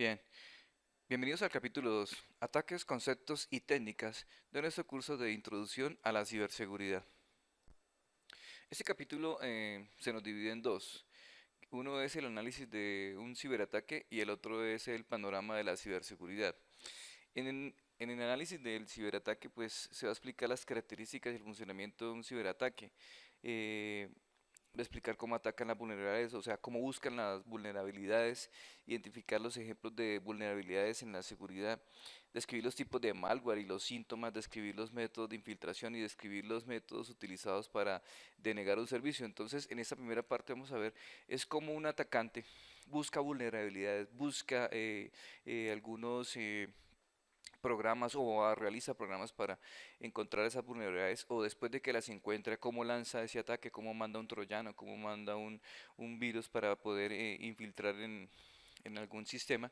Bien, bienvenidos al capítulo 2, ataques, conceptos y técnicas de nuestro curso de introducción a la ciberseguridad. Este capítulo se nos divide en dos. Uno es el análisis de un ciberataque y el otro es el panorama de la ciberseguridad. En el análisis del ciberataque, pues se va a explicar las características y el funcionamiento de un ciberataque. Eh, Va a explicar cómo atacan las vulnerabilidades, o sea, cómo buscan las vulnerabilidades, identificar los ejemplos de vulnerabilidades en la seguridad, describir los tipos de malware y los síntomas, describir los métodos de infiltración y describir los métodos utilizados para denegar un servicio. Entonces, en esta primera parte vamos a ver es cómo un atacante busca vulnerabilidades, busca algunos programas o realiza programas para encontrar esas vulnerabilidades o después de que las encuentra, cómo lanza ese ataque, cómo manda un troyano, cómo manda un virus para poder infiltrar en algún sistema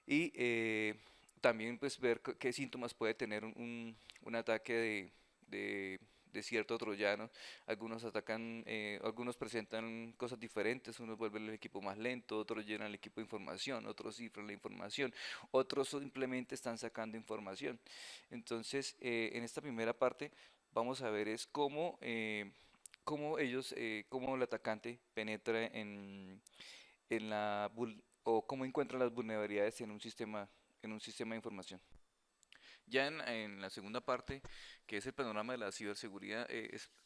y también pues ver qué síntomas puede tener un ataque de, de cierto troyano. Algunos atacan, algunos presentan cosas diferentes, unos vuelven el equipo más lento, otros llenan el equipo de información, otros cifran la información, otros simplemente están sacando información. Entonces, en esta primera parte vamos a ver es cómo ellos, cómo el atacante penetra en o cómo encuentra las vulnerabilidades en un sistema de información. Ya en la segunda parte, que es el panorama de la ciberseguridad,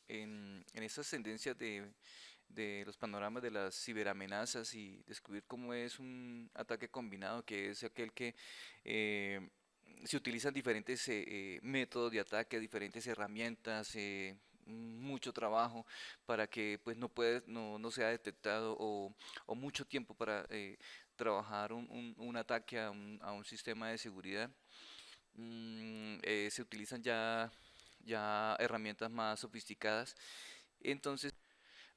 en estas tendencias de los panoramas de las ciberamenazas y descubrir cómo es un ataque combinado, que es aquel que eh, se utilizan diferentes métodos de ataque, diferentes herramientas, mucho trabajo para que pues no sea detectado o mucho tiempo para trabajar un ataque a un sistema de seguridad. Se utilizan ya herramientas más sofisticadas. Entonces,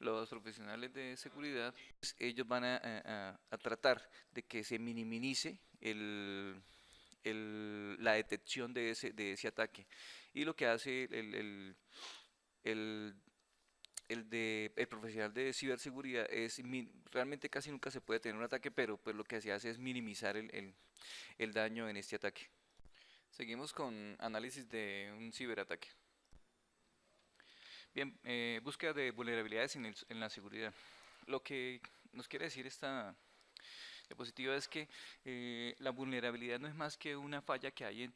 los profesionales de seguridad, pues, ellos van a tratar de que se minimice la detección de ese ataque. Y lo que hace el, el profesional de ciberseguridad es, realmente casi nunca se puede tener un ataque, pero pues lo que se hace es minimizar el daño en este ataque. Seguimos con análisis de un ciberataque. Bien, búsqueda de vulnerabilidades en la seguridad. Lo que nos quiere decir esta diapositiva es que la vulnerabilidad no es más que una falla que hay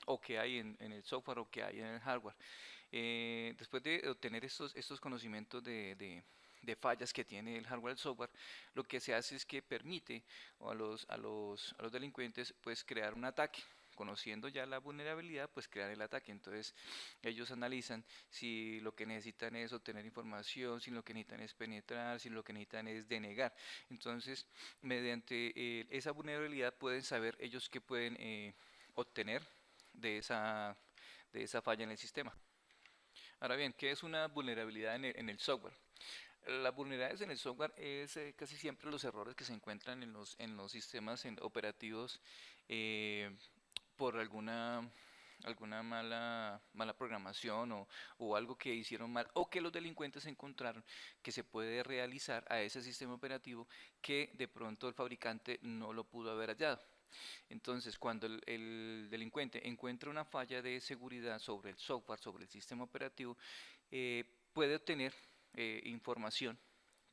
o que hay en el software o que hay en el hardware. Después de obtener estos conocimientos de fallas que tiene el hardware y el software, lo que se hace es que permite a los delincuentes pues crear un ataque. Conociendo ya la vulnerabilidad, pues crear el ataque. Entonces ellos analizan si lo que necesitan es obtener información, si lo que necesitan es penetrar, si lo que necesitan es denegar. Entonces, mediante esa vulnerabilidad pueden saber ellos qué pueden obtener de de esa falla en el sistema. Ahora bien, ¿qué es una vulnerabilidad en el software? Las vulnerabilidades en el software es casi siempre los errores que se encuentran en los sistemas operativos eh, por alguna mala programación o algo que hicieron mal o que los delincuentes encontraron que se puede realizar a ese sistema operativo que de pronto el fabricante no lo pudo haber hallado. Entonces, cuando el delincuente encuentra una falla de seguridad sobre el software, sobre el sistema operativo, puede obtener información,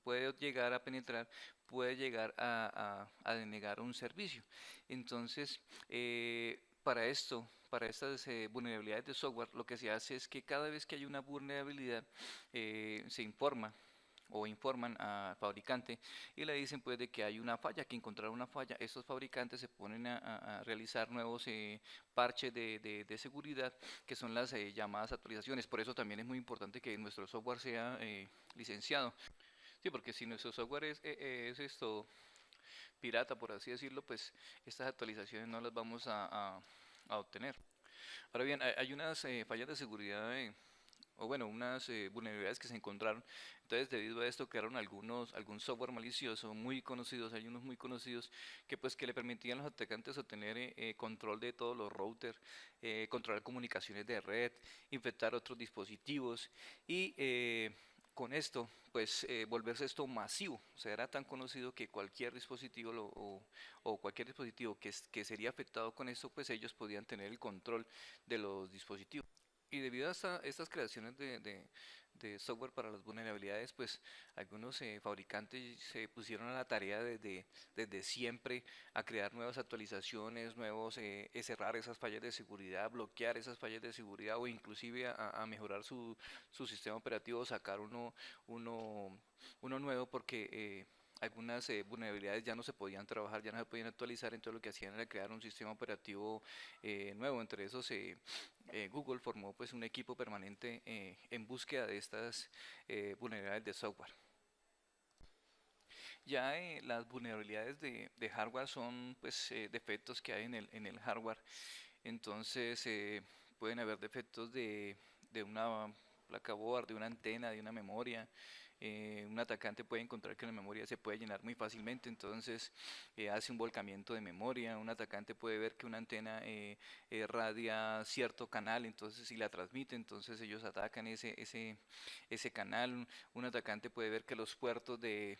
puede llegar a penetrar, puede llegar a denegar un servicio. Entonces, para estas vulnerabilidades de software, lo que se hace es que cada vez que hay una vulnerabilidad, se informa o informan al fabricante y le dicen pues de que hay una falla, que encontraron una falla. Estos fabricantes se ponen a realizar nuevos parches de seguridad que son las llamadas actualizaciones. Por eso también es muy importante que nuestro software sea licenciado. Sí, porque si nuestro software es esto pirata, por así decirlo, pues estas actualizaciones no las vamos a obtener. Ahora bien, hay unas fallas de seguridad o bueno, unas vulnerabilidades que se encontraron. Entonces, debido a esto, crearon algún software malicioso muy conocidos, hay unos muy conocidos que pues que le permitían a los atacantes obtener control de todos los routers, controlar comunicaciones de red, infectar otros dispositivos y con esto, pues volverse esto masivo, o sea, era tan conocido que cualquier dispositivo o cualquier dispositivo que sería afectado con esto, pues ellos podían tener el control de los dispositivos. Y debido a estas creaciones de software para las vulnerabilidades, pues algunos fabricantes se pusieron a la tarea desde siempre a crear nuevas actualizaciones, cerrar esas fallas de seguridad, bloquear esas fallas de seguridad o inclusive a mejorar su sistema operativo, sacar uno, uno nuevo porque algunas vulnerabilidades ya no se podían trabajar, ya no se podían actualizar, entonces lo que hacían era crear un sistema operativo nuevo. Entre esos, Google formó pues un equipo permanente en búsqueda de estas vulnerabilidades de software. Ya las vulnerabilidades de hardware son pues defectos que hay en el hardware. Entonces pueden haber defectos de una placa board, de una antena, de una memoria. Un atacante puede encontrar que la memoria se puede llenar muy fácilmente, entonces hace un volcamiento de memoria. Un atacante puede ver que una antena radia cierto canal, entonces si la transmite, entonces ellos atacan ese canal. Un atacante puede ver que los puertos de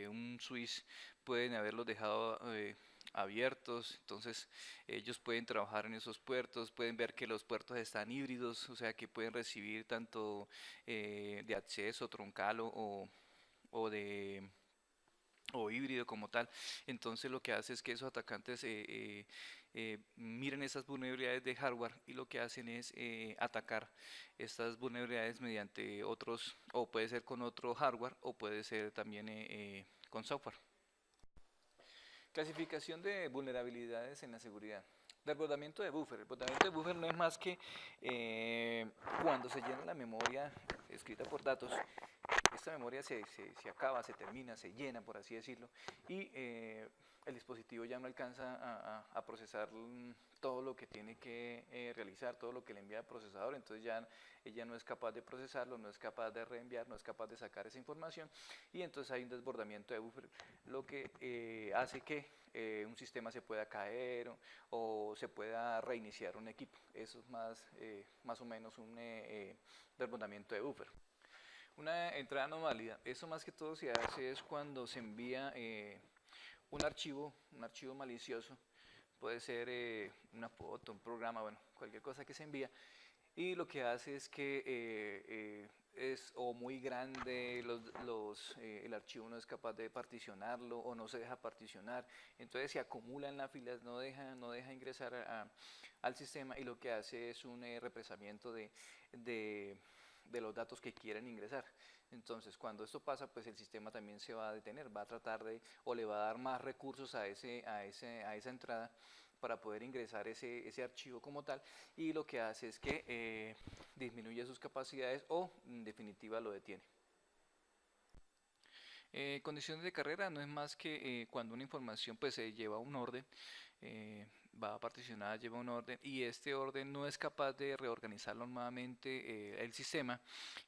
un switch pueden haberlos dejado abiertos, entonces ellos pueden trabajar en esos puertos, pueden ver que los puertos están híbridos, o sea que pueden recibir tanto de acceso troncal o de o híbrido como tal. Entonces lo que hace es que esos atacantes miren esas vulnerabilidades de hardware y lo que hacen es atacar estas vulnerabilidades mediante otros, o puede ser con otro hardware o puede ser también con software. Clasificación de vulnerabilidades en la seguridad. Desbordamiento de buffer. El desbordamiento de buffer no es más que cuando se llena la memoria escrita por datos, esta memoria se acaba, se termina, se llena, por así decirlo, y el dispositivo ya no alcanza a procesar todo lo que tiene que realizar, todo lo que le envía al procesador, entonces ya ella no es capaz de procesarlo, no es capaz de reenviar, no es capaz de sacar esa información, y entonces hay un desbordamiento de buffer, lo que hace que un sistema se pueda caer o se pueda reiniciar un equipo. Eso es más o menos un desbordamiento de buffer. Una entrada no válida, eso más que todo se hace es cuando se envía un archivo malicioso, puede ser una foto, un programa, bueno, cualquier cosa que se envía, y lo que hace es que es o muy grande, el archivo no es capaz de particionarlo o no se deja particionar, entonces se acumula en las filas, no deja ingresar al sistema y lo que hace es un represamiento de de los datos que quieren ingresar. Entonces, cuando esto pasa, pues el sistema también se va a detener, va a tratar de, o le va a dar más recursos a esa entrada para poder ingresar ese archivo como tal, y lo que hace es que disminuye sus capacidades o en definitiva lo detiene. Condiciones de carrera no es más que cuando una información pues se lleva a un orden, eh, va particionada, lleva un orden y este orden no es capaz de reorganizarlo nuevamente el sistema,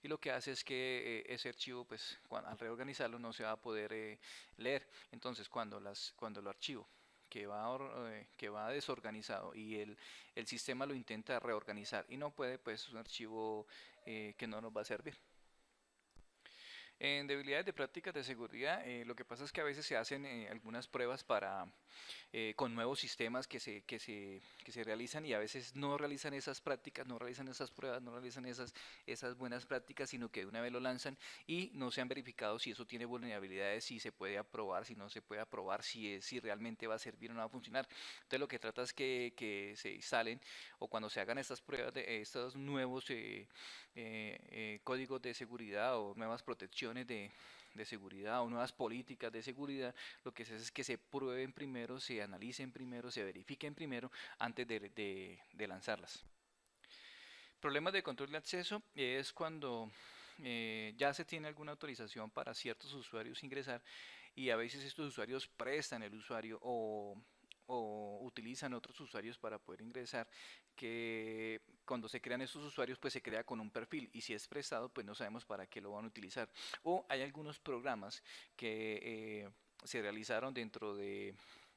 y lo que hace es que ese archivo pues al reorganizarlo no se va a poder leer. Entonces cuando el archivo que va desorganizado y el sistema lo intenta reorganizar y no puede, pues es un archivo que no nos va a servir. En debilidades de prácticas de seguridad, lo que pasa es que a veces se hacen algunas pruebas con nuevos sistemas que se realizan, y a veces no realizan esas prácticas, no realizan esas pruebas, no realizan esas buenas prácticas, sino que de una vez lo lanzan y no se han verificado si eso tiene vulnerabilidades, si se puede aprobar, si no se puede aprobar, si realmente va a servir o no va a funcionar. Entonces lo que trata es que se instalen, o cuando se hagan estas pruebas de estos nuevos códigos de seguridad o nuevas protecciones de seguridad o nuevas políticas de seguridad, lo que se hace es que se prueben primero, se analicen primero, se verifiquen primero antes de lanzarlas. Problemas de control de acceso es cuando ya se tiene alguna autorización para ciertos usuarios ingresar, y a veces estos usuarios prestan el usuario o utilizan otros usuarios para poder ingresar, que cuando se crean estos usuarios pues se crea con un perfil, y si es prestado pues no sabemos para qué lo van a utilizar. O hay algunos programas que se realizaron dentro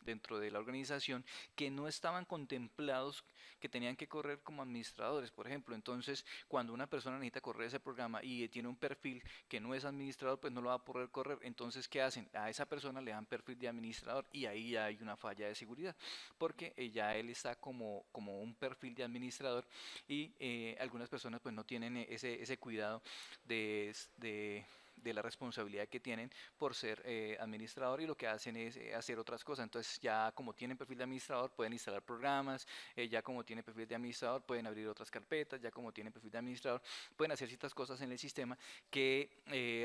dentro de la organización que no estaban contemplados, que tenían que correr como administradores, por ejemplo. Entonces, cuando una persona necesita correr ese programa y tiene un perfil que no es administrador, pues no lo va a poder correr. Entonces, ¿qué hacen? A esa persona le dan perfil de administrador y ahí ya hay una falla de seguridad, porque ya él está como un perfil de administrador y algunas personas pues no tienen ese cuidado de, de la responsabilidad que tienen por ser administrador, y lo que hacen es hacer otras cosas. Entonces ya como tienen perfil de administrador pueden instalar programas, ya como tienen perfil de administrador pueden abrir otras carpetas, ya como tienen perfil de administrador pueden hacer ciertas cosas en el sistema que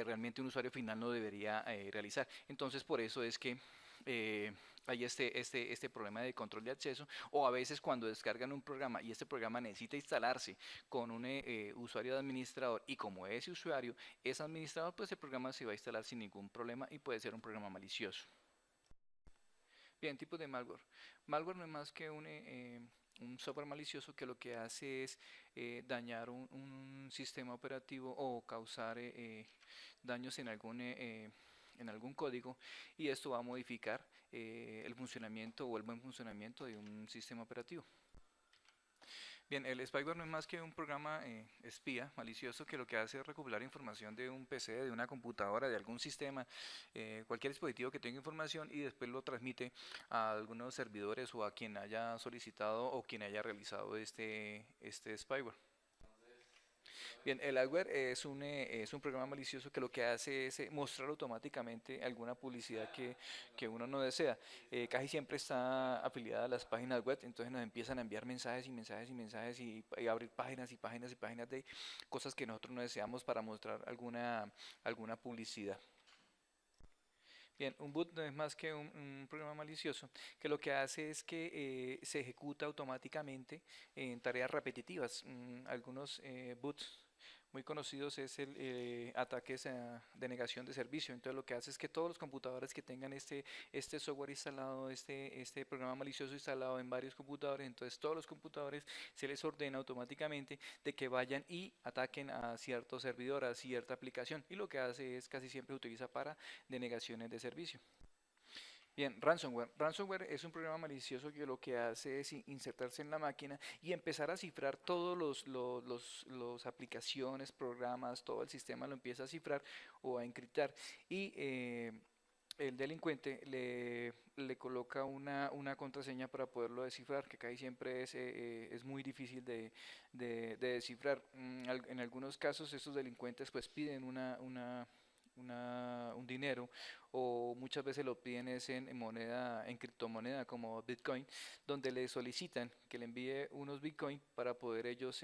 realmente un usuario final no debería realizar. Entonces por eso es que eh, hay este problema de control de acceso, o a veces cuando descargan un programa y este programa necesita instalarse con un usuario de administrador, y como ese usuario es administrador, pues el programa se va a instalar sin ningún problema y puede ser un programa malicioso. Bien, tipos de malware. Malware no es más que un software malicioso que lo que hace es dañar un sistema operativo o causar daños en algún código, y esto va a modificar el funcionamiento o el buen funcionamiento de un sistema operativo. Bien, el spyware no es más que un programa espía malicioso que lo que hace es recopilar información de un PC, de una computadora, de algún sistema, cualquier dispositivo que tenga información, y después lo transmite a algunos servidores o a quien haya solicitado o quien haya realizado este spyware. Bien, el adware es un programa malicioso que lo que hace es mostrar automáticamente alguna publicidad que uno no desea. Casi siempre está afiliada a las páginas web, entonces nos empiezan a enviar mensajes y mensajes y mensajes, y abrir páginas y páginas y páginas de cosas que nosotros no deseamos para mostrar alguna publicidad. Bien, un boot no es más que un programa malicioso que lo que hace es que se ejecuta automáticamente en tareas repetitivas. Algunos boots muy conocidos es el ataques a denegación de servicio. Entonces lo que hace es que todos los computadores que tengan este software instalado, este programa malicioso instalado en varios computadores, entonces todos los computadores se les ordena automáticamente de que vayan y ataquen a cierto servidor, a cierta aplicación, y lo que hace es casi siempre utiliza para denegaciones de servicio. Bien, ransomware. Ransomware es un programa malicioso que lo que hace es insertarse en la máquina y empezar a cifrar todos los aplicaciones, programas, todo el sistema lo empieza a cifrar o a encriptar, y el delincuente le coloca una contraseña para poderlo descifrar, que casi siempre es muy difícil de descifrar. En algunos casos estos delincuentes pues piden un dinero, o muchas veces lo piden es en moneda, en criptomoneda como Bitcoin, donde le solicitan que le envíe unos Bitcoin para poder ellos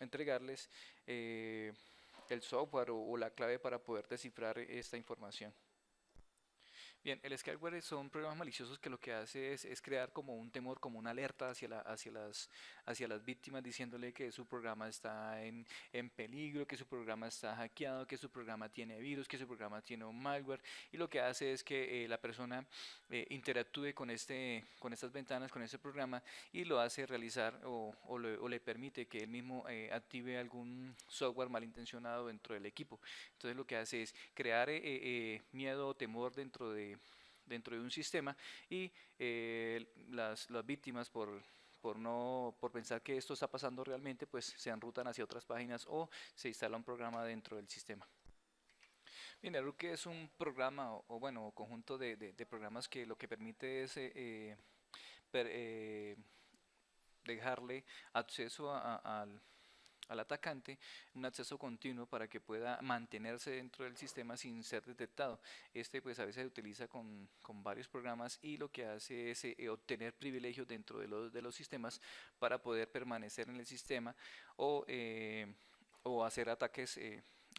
entregarles eh, el software o la clave para poder descifrar esta información. Bien, el scaleware son programas maliciosos que lo que hace es crear como un temor, como una alerta hacia las víctimas, diciéndole que su programa está en peligro, que su programa está hackeado, que su programa tiene virus, que su programa tiene un malware, y lo que hace es que la persona interactúe con estas ventanas, con este programa, y lo hace realizar o le permite que él mismo active algún software malintencionado dentro del equipo. Entonces lo que hace es crear miedo o temor dentro de un sistema, y las víctimas por pensar que esto está pasando realmente, pues se enrutan hacia otras páginas o se instala un programa dentro del sistema. Bien, el RUC es un programa bueno, conjunto de programas que lo que permite es per- eh, dejarle acceso al atacante, un acceso continuo para que pueda mantenerse dentro del sistema sin ser detectado. Pues a veces se utiliza con varios programas, y lo que hace es obtener privilegios dentro de los sistemas para poder permanecer en el sistema, o hacer ataques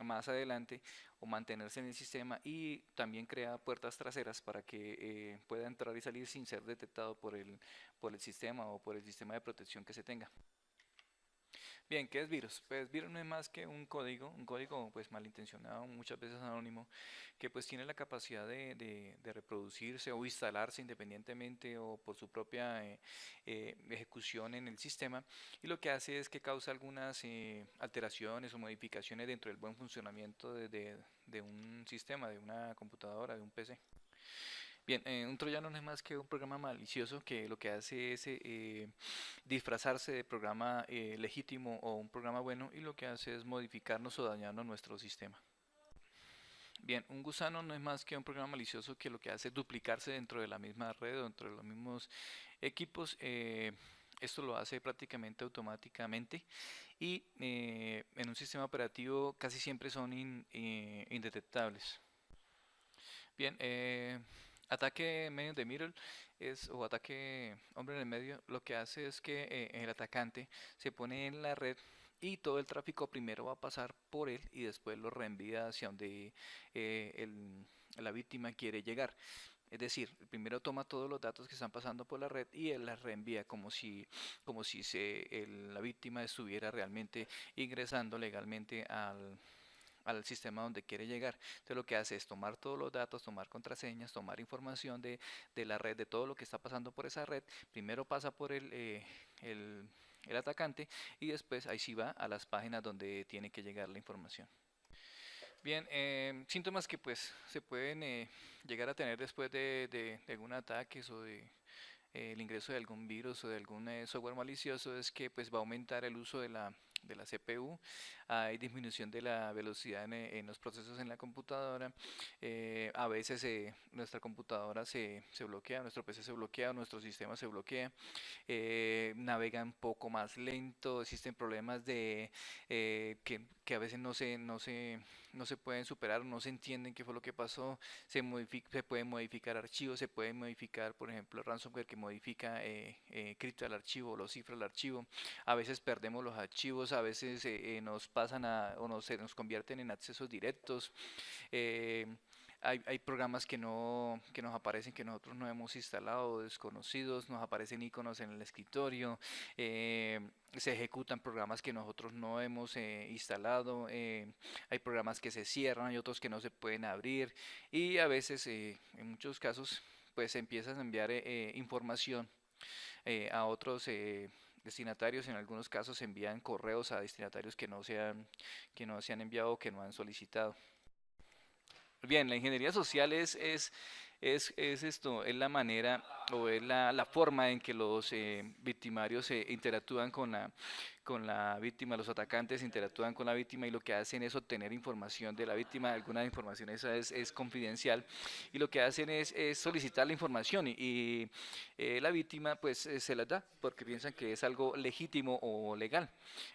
más adelante, o mantenerse en el sistema, y también crea puertas traseras para que pueda entrar y salir sin ser detectado por el sistema o por el sistema de protección que se tenga. Bien, ¿qué es virus? Pues virus no es más que un código pues malintencionado, muchas veces anónimo, que pues tiene la capacidad de reproducirse o instalarse independientemente o por su propia ejecución en el sistema, y lo que hace es que causa algunas alteraciones o modificaciones dentro del buen funcionamiento de un sistema, de una computadora, de un PC. Bien, un troyano no es más que un programa malicioso que lo que hace es disfrazarse de programa legítimo o un programa bueno y lo que hace es modificarnos o dañarnos nuestro sistema. Bien, un gusano no es más que un programa malicioso que lo que hace es duplicarse dentro de la misma red o dentro de los mismos equipos. Esto lo hace prácticamente automáticamente y en un sistema operativo casi siempre son indetectables. Bien, ataque medio de middle o ataque hombre en el medio, lo que hace es que el atacante se pone en la red y todo el tráfico primero va a pasar por él y después lo reenvía hacia donde la víctima quiere llegar. Es decir, primero toma todos los datos que están pasando por la red y él las reenvía como si la víctima estuviera realmente ingresando legalmente al sistema donde quiere llegar. Entonces lo que hace es tomar todos los datos, tomar contraseñas, tomar información de la red, de todo lo que está pasando por esa red. Primero pasa por el atacante y después ahí sí va a las páginas donde tiene que llegar la información. Bien, síntomas que pues se pueden llegar a tener después de algún ataque o de el ingreso de algún virus o de algún software malicioso es que pues va a aumentar el uso de la CPU, hay disminución de la velocidad en los procesos en la computadora, a veces nuestra computadora se bloquea, nuestro PC se bloquea, nuestro sistema se bloquea, navega un poco más lento, existen problemas que a veces no se pueden superar, no se entienden qué fue lo que pasó, se pueden modificar archivos, se puede modificar, por ejemplo, el ransomware que modifica, cripta el archivo, lo cifra el archivo, a veces perdemos los archivos, a veces nos pasan o se nos convierten en accesos directos. eh, hay programas que nos aparecen que nosotros no hemos instalado, desconocidos, nos aparecen iconos en el escritorio, eh, se ejecutan programas que nosotros no hemos instalado, hay programas que se cierran, hay otros que no se pueden abrir y a veces, en muchos casos, pues empiezas a enviar información a otros destinatarios. En algunos casos se envían correos a destinatarios que no se han enviado o que no han solicitado. Bien, la ingeniería social es la manera o es la forma en que los victimarios interactúan con la víctima, los atacantes interactúan con la víctima y lo que hacen es obtener información de la víctima, alguna información esa es confidencial y lo que hacen es solicitar la información y la víctima pues se la da porque piensan que es algo legítimo o legal.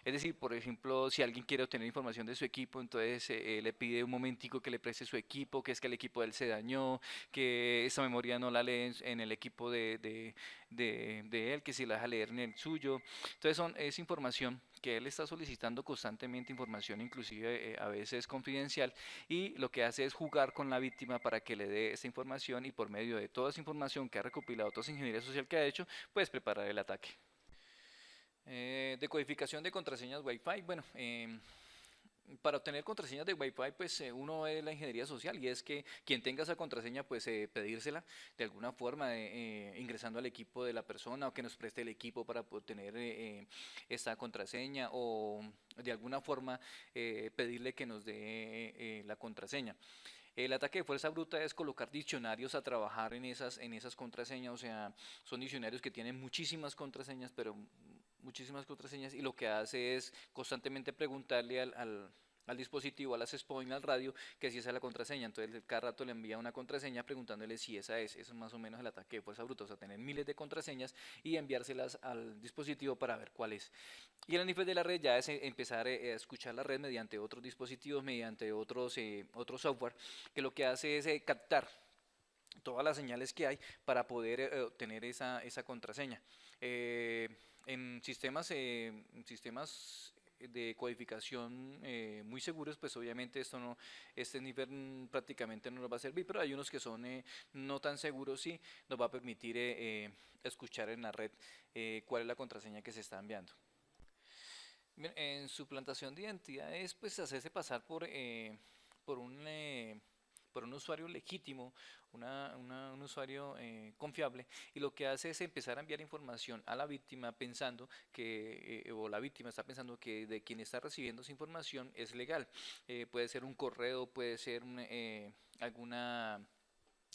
Es decir, por ejemplo, si alguien quiere obtener información de su equipo, entonces le pide un momentico que le preste su equipo, que es que el equipo de él se dañó, que esa memoria no la lee en el equipo de él, que si la deja leer en el suyo. Entonces es información que él está solicitando constantemente, información inclusive a veces confidencial, y lo que hace es jugar con la víctima para que le dé esa información y por medio de toda esa información que ha recopilado, toda esa ingeniería social que ha hecho, pues preparar el ataque. Decodificación de contraseñas Wi-Fi. Bueno, para obtener contraseñas de Wi-Fi, pues uno es la ingeniería social y es que quien tenga esa contraseña, pues pedírsela de alguna forma, ingresando al equipo de la persona o que nos preste el equipo para obtener esta contraseña o de alguna forma pedirle que nos dé la contraseña. El ataque de fuerza bruta es colocar diccionarios a trabajar en esas contraseñas, o sea, son diccionarios que tienen muchísimas contraseñas, pero muchísimas contraseñas, y lo que hace es constantemente preguntarle al dispositivo, a las SPOIN, al radio, que si esa es la contraseña. Entonces cada rato le envía una contraseña preguntándole si esa es. Eso es más o menos el ataque de fuerza bruta, o sea, tener miles de contraseñas y enviárselas al dispositivo para ver cuál es. Y el nivel de la red ya es empezar a escuchar la red mediante otros dispositivos, mediante otro software, que lo que hace es captar todas las señales que hay para poder obtener esa contraseña. Eh, en sistemas de codificación muy seguros, pues obviamente este nivel prácticamente no nos va a servir, pero hay unos que son no tan seguros y nos va a permitir escuchar en la red cuál es la contraseña que se está enviando. Bien, en suplantación de identidades, pues hacerse pasar por un usuario legítimo, un usuario confiable, y lo que hace es empezar a enviar información a la víctima pensando o la víctima está pensando que de quien está recibiendo esa información es legal. Puede ser un correo, puede ser alguna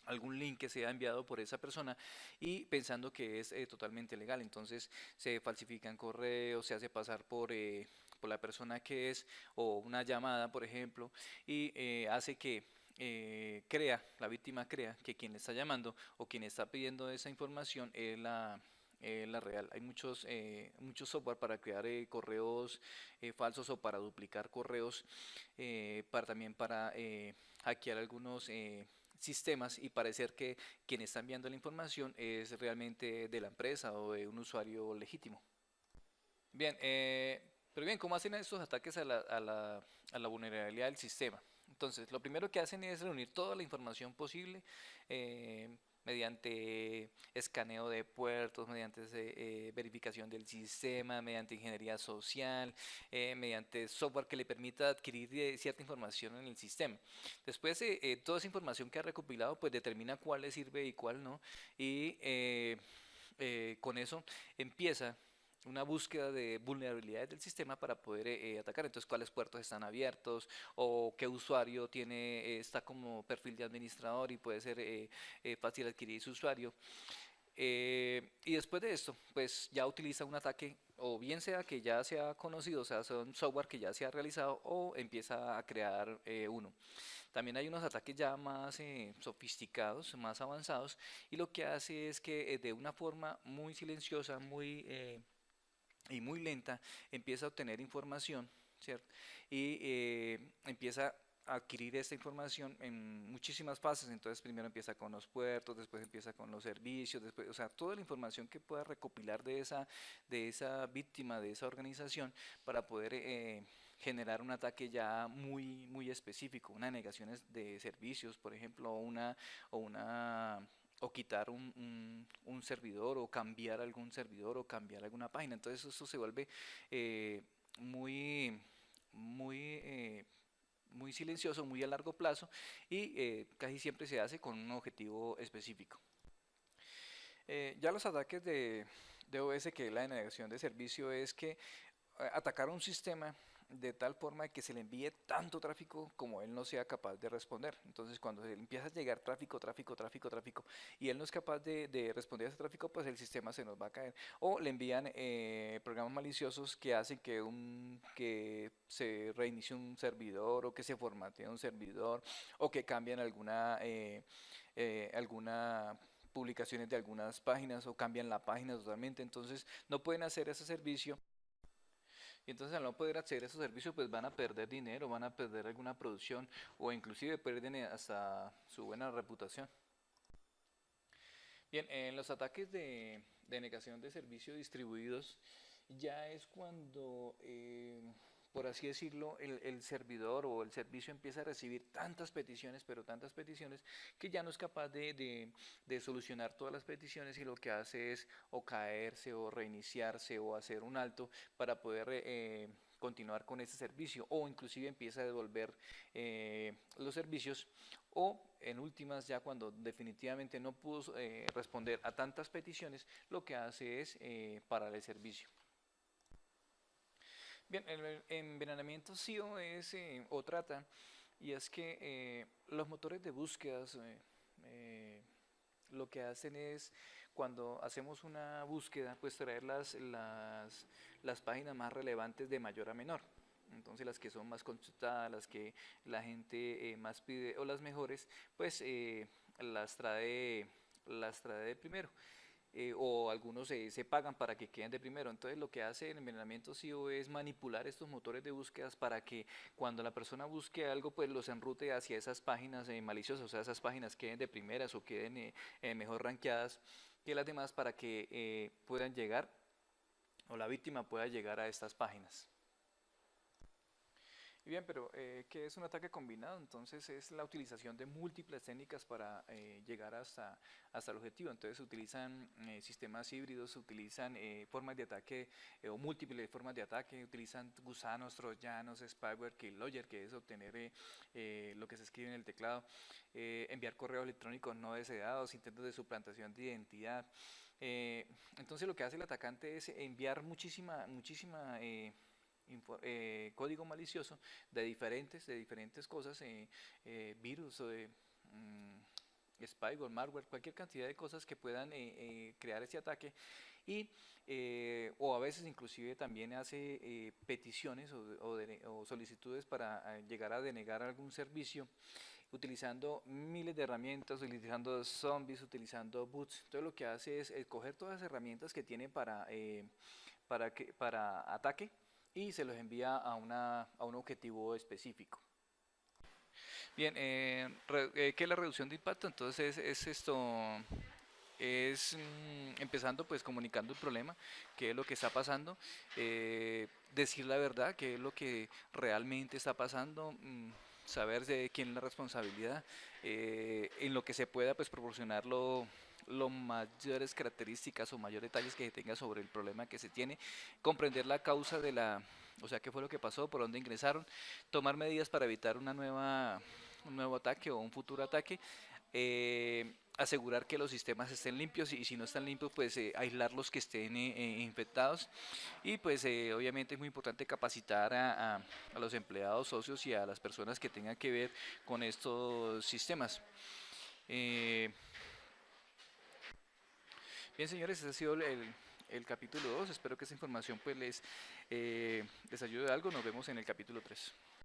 algún link que sea enviado por esa persona y pensando que es totalmente legal. Entonces se falsifican correos, se hace pasar por la persona que es, o una llamada, por ejemplo, y hace que la víctima crea que quien le está llamando o quien está pidiendo esa información es la real. Hay muchos software para crear correos falsos o para duplicar correos, también para hackear algunos sistemas y parecer que quien está enviando la información es realmente de la empresa o de un usuario legítimo. Bien, pero bien, ¿cómo hacen estos ataques a la vulnerabilidad del sistema? Entonces, lo primero que hacen es reunir toda la información posible mediante escaneo de puertos, mediante verificación del sistema, mediante ingeniería social, mediante software que le permita adquirir cierta información en el sistema. Después, toda esa información que ha recopilado, pues determina cuál le sirve y cuál no, y con eso empieza una búsqueda de vulnerabilidades del sistema para poder atacar. Entonces, cuáles puertos están abiertos o qué usuario está como perfil de administrador y puede ser fácil adquirir su usuario. Y después de esto, pues ya utiliza un ataque, o bien sea que ya sea conocido, o sea, sea un software que ya se ha realizado, o empieza a crear uno. También hay unos ataques ya más sofisticados, más avanzados, y lo que hace es que de una forma muy silenciosa, y muy lenta, empieza a obtener información, ¿cierto? Y empieza a adquirir esta información en muchísimas fases. Entonces primero empieza con los puertos, después empieza con los servicios, después, o sea, toda la información que pueda recopilar de esa víctima, de esa organización, para poder generar un ataque ya muy específico, una negación de servicios, por ejemplo, o una o quitar un servidor o cambiar algún servidor o cambiar alguna página. Entonces eso se vuelve eh, muy, muy, muy silencioso, muy a largo plazo y casi siempre se hace con un objetivo específico. Ya los ataques de OS, que es la denegación de servicio, es que atacar un sistema de tal forma que se le envíe tanto tráfico como él no sea capaz de responder. Entonces, cuando se le empieza a llegar tráfico, y él no es capaz de responder a ese tráfico, pues el sistema se nos va a caer. O le envían programas maliciosos que hacen que se reinicie un servidor o que se formatee un servidor o que cambien alguna publicaciones de algunas páginas o cambian la página totalmente. Entonces, no pueden hacer ese servicio y entonces al no poder acceder a esos servicios, pues van a perder dinero, van a perder alguna producción o inclusive pierden hasta su buena reputación. Bien, en los ataques de negación de servicio distribuidos ya es cuando, por así decirlo, el servidor o el servicio empieza a recibir tantas peticiones, pero tantas peticiones, que ya no es capaz de solucionar todas las peticiones y lo que hace es o caerse o reiniciarse o hacer un alto para poder continuar con ese servicio o inclusive empieza a devolver los servicios o en últimas ya cuando definitivamente no pudo responder a tantas peticiones, lo que hace es parar el servicio. Bien, el envenenamiento SEO es o trata, y es que los motores de búsquedas lo que hacen es, cuando hacemos una búsqueda, pues traer las páginas más relevantes de mayor a menor. Entonces las que son más consultadas, las que la gente más pide o las mejores, pues las trae, las trae de primero. O algunos se pagan para que queden de primero. Entonces lo que hace el envenenamiento SEO es manipular estos motores de búsquedas para que cuando la persona busque algo, pues los enrute hacia esas páginas maliciosas, o sea, esas páginas queden de primeras o queden mejor rankeadas que las demás para que puedan llegar o la víctima pueda llegar a estas páginas. Y bien, pero ¿qué es un ataque combinado? Entonces es la utilización de múltiples técnicas para llegar hasta el objetivo. Entonces se utilizan sistemas híbridos, se utilizan formas de ataque o múltiples formas de ataque, utilizan gusanos, troyanos, spyware, keylogger, que es obtener lo que se escribe en el teclado, enviar correos electrónicos no deseados, intentos de suplantación de identidad. Entonces lo que hace el atacante es enviar muchísima código malicioso de diferentes cosas, virus o spyware, malware, cualquier cantidad de cosas que puedan crear ese ataque y o a veces inclusive también hace peticiones o solicitudes para llegar a denegar algún servicio utilizando miles de herramientas, utilizando zombies, utilizando boots. Entonces lo que hace es coger todas las herramientas que tiene para ataque y se los envía a un objetivo específico. Bien, ¿qué es la reducción de impacto? Entonces es esto, empezando pues comunicando el problema, qué es lo que está pasando, decir la verdad, qué es lo que realmente está pasando, saber de quién es la responsabilidad, en lo que se pueda pues proporcionarlo lo mayores características o mayores detalles que se tenga sobre el problema que se tiene, comprender la causa de o sea, qué fue lo que pasó, por dónde ingresaron, tomar medidas para evitar un nuevo ataque o un futuro ataque, asegurar que los sistemas estén limpios y si no están limpios, pues aislar los que estén infectados y pues obviamente es muy importante capacitar a los empleados, socios y a las personas que tengan que ver con estos sistemas. Eh, Bien, señores, ese ha sido el capítulo 2. Espero que esta información pues les ayude de algo. Nos vemos en el capítulo 3.